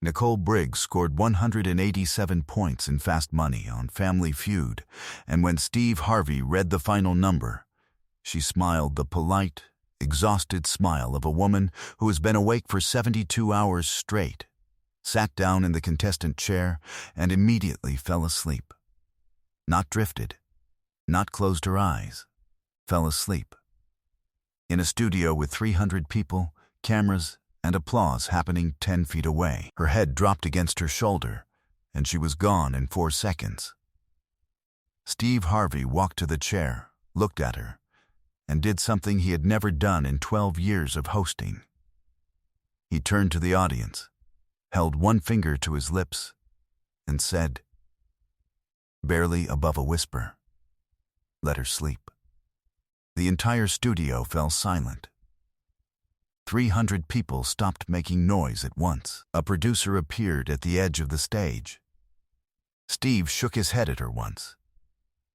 Nicole Briggs scored 187 points in Fast Money on Family Feud, and when Steve Harvey read the final number, she smiled the polite, exhausted smile of a woman who has been awake for 72 hours straight, sat down in the contestant chair, and immediately fell asleep. Not drifted, not closed her eyes, fell asleep. In a studio with 300 people, cameras, and applause happening 10 feet away, her head dropped against her shoulder, and she was gone in 4 seconds. Steve Harvey walked to the chair, looked at her, and did something he had never done in 12 years of hosting. He turned to the audience, held one finger to his lips, and said, barely above a whisper, "Let her sleep." The entire studio fell silent. 300 people stopped making noise at once. A producer appeared at the edge of the stage. Steve shook his head at her once.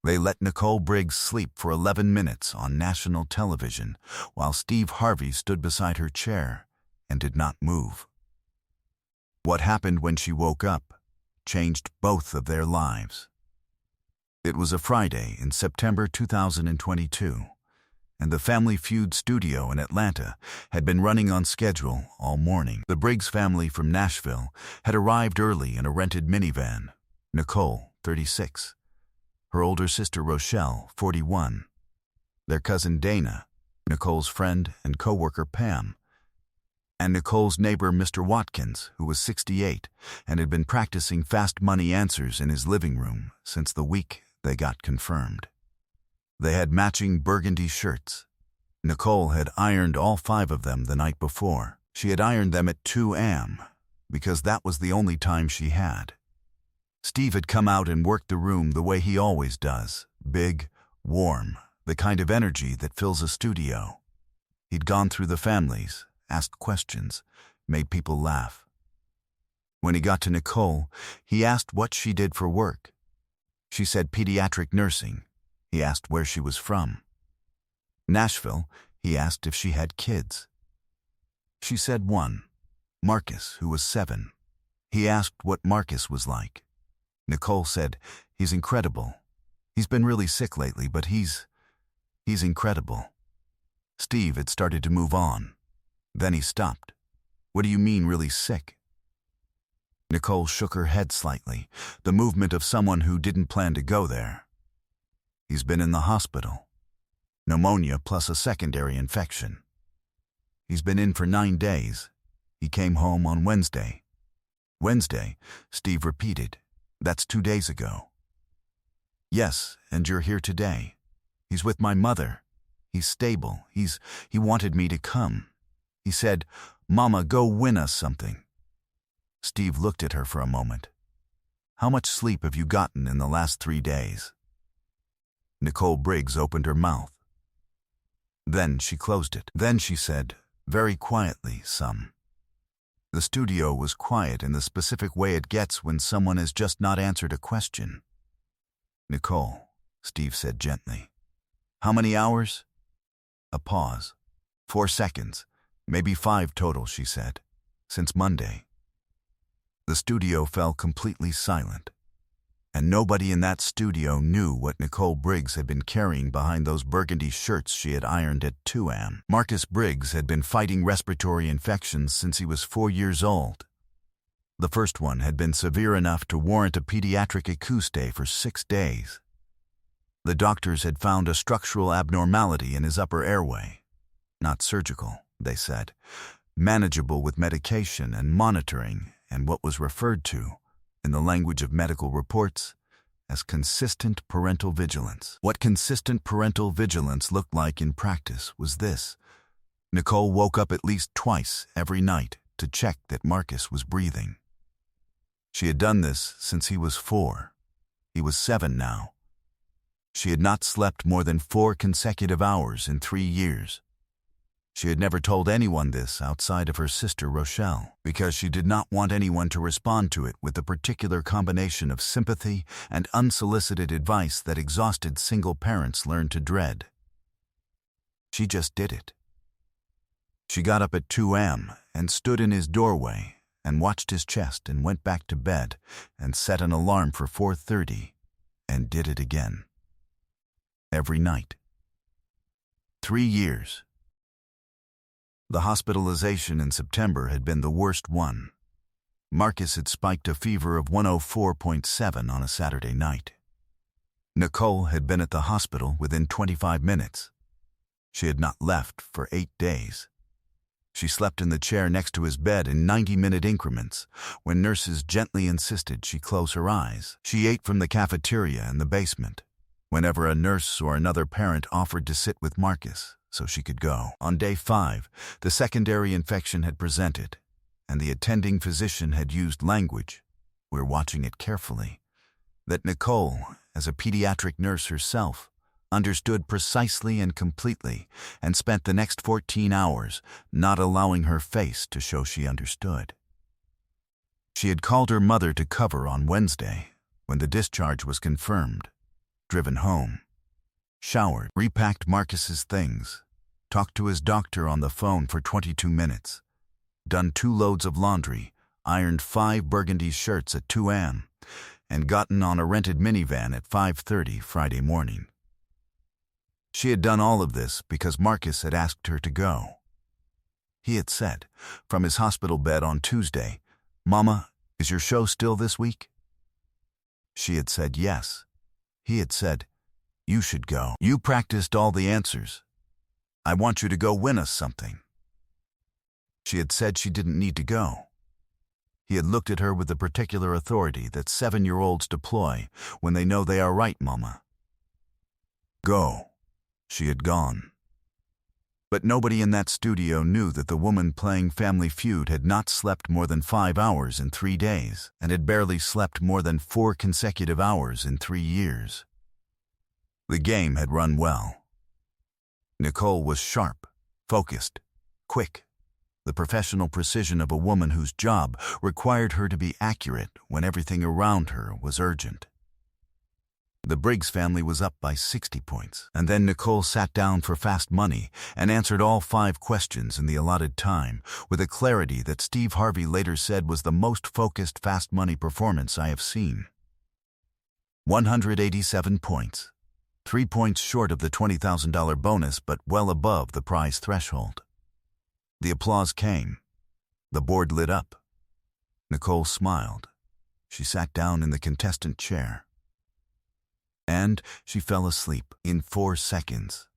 They let Nicole Briggs sleep for 11 minutes on national television, while Steve Harvey stood beside her chair and did not move. What happened when she woke up changed both of their lives. It was a Friday in September 2022, and the Family Feud studio in Atlanta had been running on schedule all morning. The Briggs family from Nashville had arrived early in a rented minivan. Nicole, 36. Her older sister Rochelle, 41. Their cousin Dana, Nicole's friend and co-worker Pam, and Nicole's neighbor Mr. Watkins, who was 68 and had been practicing Fast Money answers in his living room since the week they got confirmed. They had matching burgundy shirts. Nicole had ironed all 5 of them the night before. She had ironed them at 2 a.m. because that was the only time she had. Steve had come out and worked the room the way he always does, big, warm, the kind of energy that fills a studio. He'd gone through the families, asked questions, made people laugh. When he got to Nicole, he asked what she did for work. She said pediatric nursing. He asked where she was from. Nashville, he asked if she had kids. She said 1, Marcus, who was 7. He asked what Marcus was like. Nicole said, "He's incredible. He's been really sick lately, but he's incredible." Steve had started to move on. Then he stopped. "What do you mean really sick?" Nicole shook her head slightly, the movement of someone who didn't plan to go there. "He's been in the hospital. Pneumonia plus a secondary infection. He's been in for 9 days. He came home on Wednesday." "Wednesday," Steve repeated. "That's 2 days ago." "Yes, and you're here today. He's with my mother. He's stable. He wanted me to come. He said, 'Mama, go win us something.'" Steve looked at her for a moment. "How much sleep have you gotten in the last 3 days?" Nicole Briggs opened her mouth. Then she closed it. Then she said, very quietly, "Some." The studio was quiet in the specific way it gets when someone has just not answered a question. "Nicole," Steve said gently. "How many hours?" A pause. 4 seconds, maybe 5 total, she said. "Since Monday." The studio fell completely silent, and nobody in that studio knew what Nicole Briggs had been carrying behind those burgundy shirts she had ironed at 2 a.m. Marcus Briggs had been fighting respiratory infections since he was 4 years old. The first one had been severe enough to warrant a pediatric ICU stay for 6 days. The doctors had found a structural abnormality in his upper airway. Not surgical, they said, manageable with medication and monitoring and what was referred to, in the language of medical reports, as consistent parental vigilance. What consistent parental vigilance looked like in practice was this. Nicole woke up at least twice every night to check that Marcus was breathing. She had done this since he was 4. He was 7 now. She had not slept more than 4 consecutive hours in 3 years. She had never told anyone this outside of her sister Rochelle, because she did not want anyone to respond to it with the particular combination of sympathy and unsolicited advice that exhausted single parents learn to dread. She just did it. She got up at 2 a.m. and stood in his doorway and watched his chest and went back to bed and set an alarm for 4:30 and did it again. Every night. 3 years. The hospitalization in September had been the worst one. Marcus had spiked a fever of 104.7 on a Saturday night. Nicole had been at the hospital within 25 minutes. She had not left for 8 days. She slept in the chair next to his bed in 90-minute increments when nurses gently insisted she close her eyes. She ate from the cafeteria in the basement whenever a nurse or another parent offered to sit with Marcus so she could go. On day 5, the secondary infection had presented, and the attending physician had used language, we're watching it carefully, that Nicole, as a pediatric nurse herself, understood precisely and completely, and spent the next 14 hours not allowing her face to show she understood. She had called her mother to cover on Wednesday, when the discharge was confirmed, driven home, showered, repacked Marcus's things, talked to his doctor on the phone for 22 minutes, done 2 loads of laundry, ironed 5 burgundy shirts at 2 a.m., and gotten on a rented minivan at 5:30 Friday morning. She had done all of this because Marcus had asked her to go. He had said, from his hospital bed on Tuesday, "Mama, is your show still this week?" She had said yes. He had said, "You should go. You practiced all the answers. I want you to go win us something." She had said she didn't need to go. He had looked at her with the particular authority that 7-year-olds deploy when they know they are right, Mama. Go. She had gone. But nobody in that studio knew that the woman playing Family Feud had not slept more than 5 hours in 3 days and had barely slept more than 4 consecutive hours in 3 years. The game had run well. Nicole was sharp, focused, quick, the professional precision of a woman whose job required her to be accurate when everything around her was urgent. The Briggs family was up by 60 points, and then Nicole sat down for fast money and answered all 5 questions in the allotted time with a clarity that Steve Harvey later said was the most focused fast money performance I have seen. 187 points, 3 points short of the $20,000 bonus but well above the prize threshold. The applause came. The board lit up. Nicole smiled. She sat down in the contestant chair. And she fell asleep in 4 seconds.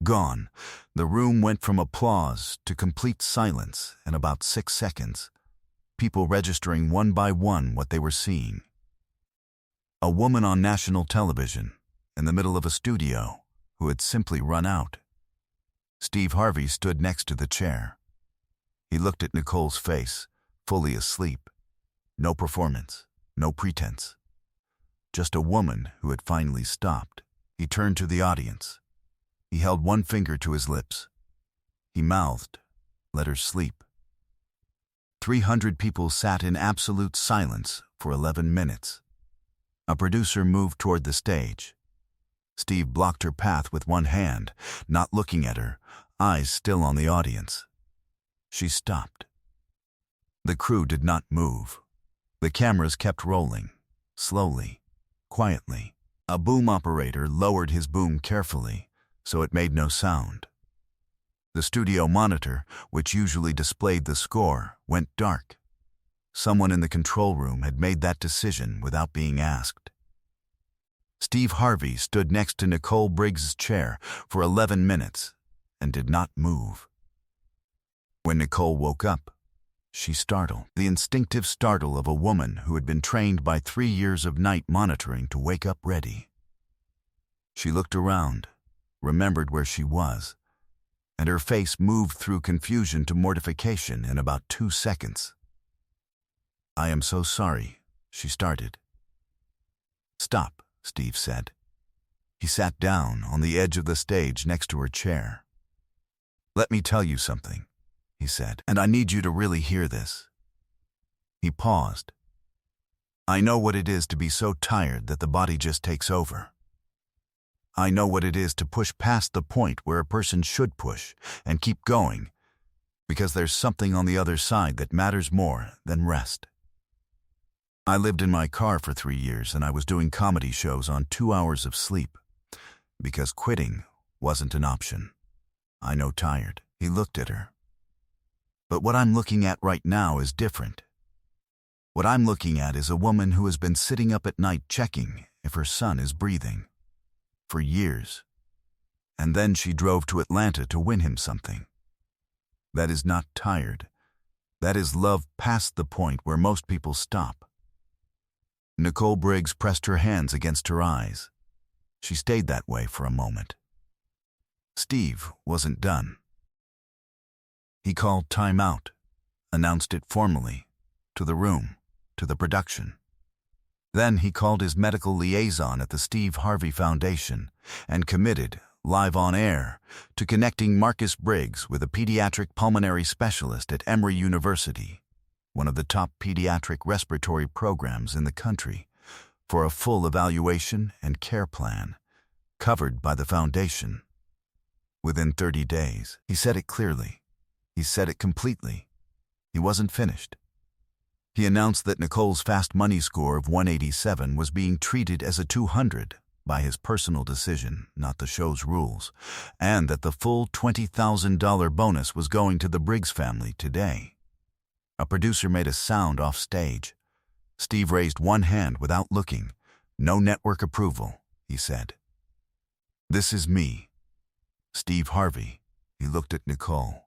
Gone, the room went from applause to complete silence in about 6 seconds, people registering one by one what they were seeing. A woman on national television, in the middle of a studio, who had simply run out. Steve Harvey stood next to the chair. He looked at Nicole's face, fully asleep. No performance, no pretense. Just a woman who had finally stopped. He turned to the audience. He held one finger to his lips. He mouthed, "Let her sleep." 300 people sat in absolute silence for 11 minutes. A producer moved toward the stage. Steve blocked her path with one hand, not looking at her, eyes still on the audience. She stopped. The crew did not move. The cameras kept rolling, slowly, quietly. A boom operator lowered his boom carefully, so it made no sound. The studio monitor, which usually displayed the score, went dark. Someone in the control room had made that decision without being asked. Steve Harvey stood next to Nicole Briggs' chair for 11 minutes and did not move. When Nicole woke up, she startled, the instinctive startle of a woman who had been trained by 3 years of night monitoring to wake up ready. She looked around, remembered where she was, and her face moved through confusion to mortification in about 2 seconds. "I am so sorry," she started. "Stop," Steve said. He sat down on the edge of the stage next to her chair. "Let me tell you something," he said, "and I need you to really hear this." He paused. "I know what it is to be so tired that the body just takes over. I know what it is to push past the point where a person should push and keep going, because there's something on the other side that matters more than rest. I lived in my car for 3 years and I was doing comedy shows on 2 hours of sleep because quitting wasn't an option. I know, tired. He looked at her. But what I'm looking at right now is different. What I'm looking at is a woman who has been sitting up at night checking if her son is breathing for years. And then she drove to Atlanta to win him something. That is not tired. That is love past the point where most people stop. Nicole Briggs pressed her hands against her eyes. She stayed that way for a moment. Steve wasn't done. He called Timeout, announced it formally, to the room, to the production. Then he called his medical liaison at the Steve Harvey Foundation and committed, live on air, to connecting Marcus Briggs with a pediatric pulmonary specialist at Emory University, one of the top pediatric respiratory programs in the country, for a full evaluation and care plan, covered by the foundation. Within 30 days, he said it clearly. He said it completely. He wasn't finished. He announced that Nicole's fast money score of 187 was being treated as a 200 by his personal decision, not the show's rules, and that the full $20,000 bonus was going to the Briggs family today. A producer made a sound off stage. Steve raised one hand without looking. No network approval, he said. This is me, Steve Harvey. He looked at Nicole.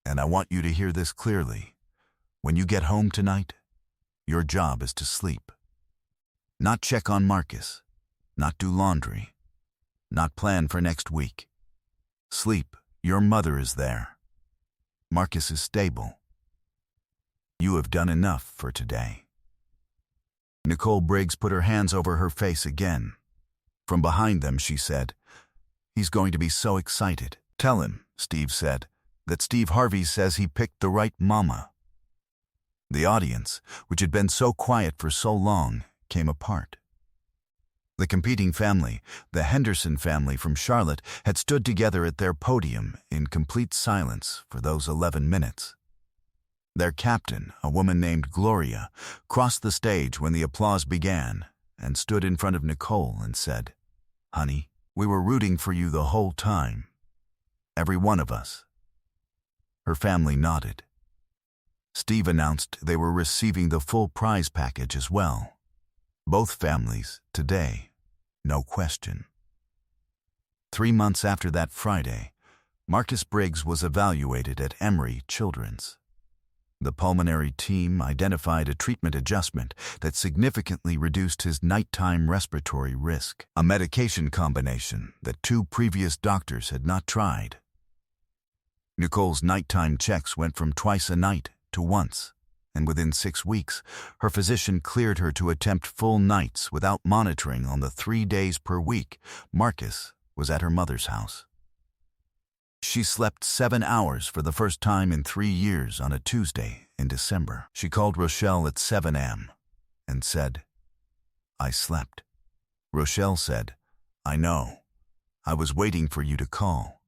And I want you to hear this clearly. When you get home tonight, your job is to sleep. Not check on Marcus. Not do laundry. Not plan for next week. Sleep. Your mother is there. Marcus is stable. You have done enough for today. Nicole Briggs put her hands over her face again. From behind them, she said, He's going to be so excited. Tell him, Steve said, that Steve Harvey says he picked the right mama. The audience, which had been so quiet for so long, came apart. The competing family, the Henderson family from Charlotte, had stood together at their podium in complete silence for those 11 minutes. Their captain, a woman named Gloria, crossed the stage when the applause began and stood in front of Nicole and said, Honey, we were rooting for you the whole time. Every one of us. Her family nodded. Steve announced they were receiving the full prize package as well. Both families, today, no question. 3 months after that Friday, Marcus Briggs was evaluated at Emory Children's. The pulmonary team identified a treatment adjustment that significantly reduced his nighttime respiratory risk, a medication combination that 2 previous doctors had not tried. Nicole's nighttime checks went from twice a night to once, and within 6 weeks, her physician cleared her to attempt full nights without monitoring on the 3 days per week Marcus was at her mother's house. She slept 7 hours for the first time in 3 years on a Tuesday in December. She called Rochelle at 7 a.m. and said, I slept. Rochelle said, I know. I was waiting for you to call.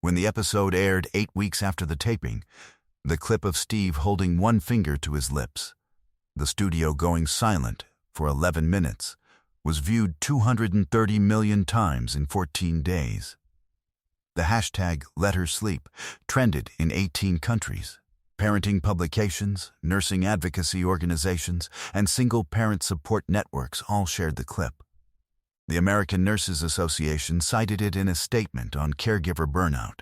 When the episode aired 8 weeks after the taping, the clip of Steve holding one finger to his lips, the studio going silent for 11 minutes, was viewed 230 million times in 14 days. The hashtag #LetHerSleep trended in 18 countries. Parenting publications, nursing advocacy organizations, and single-parent support networks all shared the clip. The American Nurses Association cited it in a statement on caregiver burnout.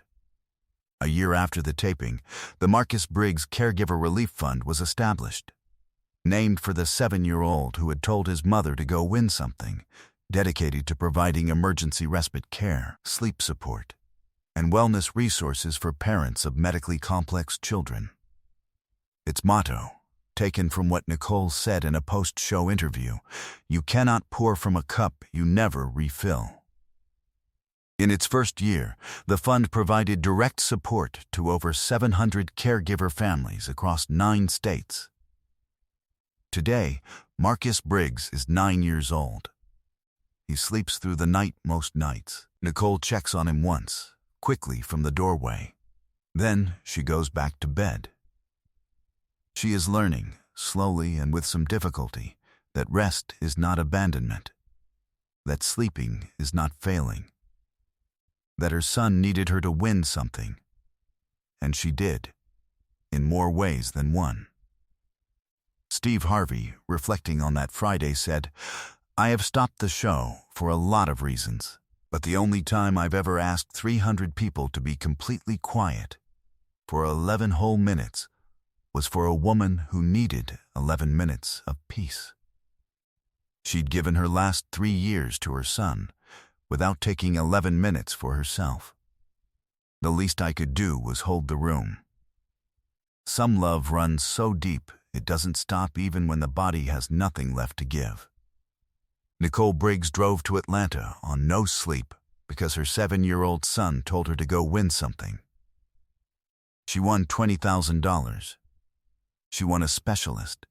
A year after the taping, the Marcus Briggs Caregiver Relief Fund was established. Named for the 7-year-old who had told his mother to go win something, dedicated to providing emergency respite care, sleep support, and wellness resources for parents of medically complex children. Its motto, taken from what Nicole said in a post-show interview, you cannot pour from a cup you never refill. In its first year, the fund provided direct support to over 700 caregiver families across 9 states. Today, Marcus Briggs is 9 years old. He sleeps through the night most nights. Nicole checks on him once, quickly from the doorway. Then she goes back to bed. She is learning, slowly and with some difficulty, that rest is not abandonment, that sleeping is not failing, that her son needed her to win something, and she did, in more ways than one. Steve Harvey, reflecting on that Friday, said, "I have stopped the show for a lot of reasons, but the only time I've ever asked 300 people to be completely quiet for 11 whole minutes was for a woman who needed 11 minutes of peace. She'd given her last 3 years to her son without taking 11 minutes for herself. The least I could do was hold the room. Some love runs so deep it doesn't stop even when the body has nothing left to give." Nicole Briggs drove to Atlanta on no sleep because her 7-year-old son told her to go win something. She won $20,000. She won a specialist.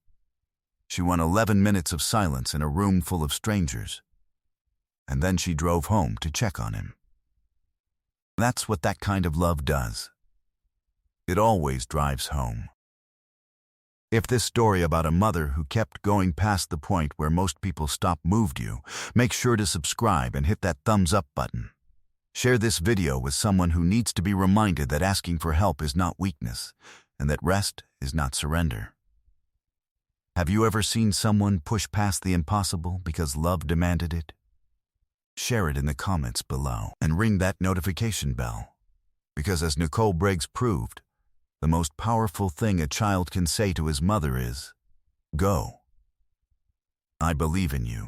She won 11 minutes of silence in a room full of strangers. And then she drove home to check on him. That's what that kind of love does. It always drives home. If this story about a mother who kept going past the point where most people stop moved you, make sure to subscribe and hit that thumbs up button. Share this video with someone who needs to be reminded that asking for help is not weakness, and that rest is not surrender. Have you ever seen someone push past the impossible because love demanded it? Share it in the comments below and ring that notification bell. Because as Nicole Briggs proved, the most powerful thing a child can say to his mother is, "Go. I believe in you."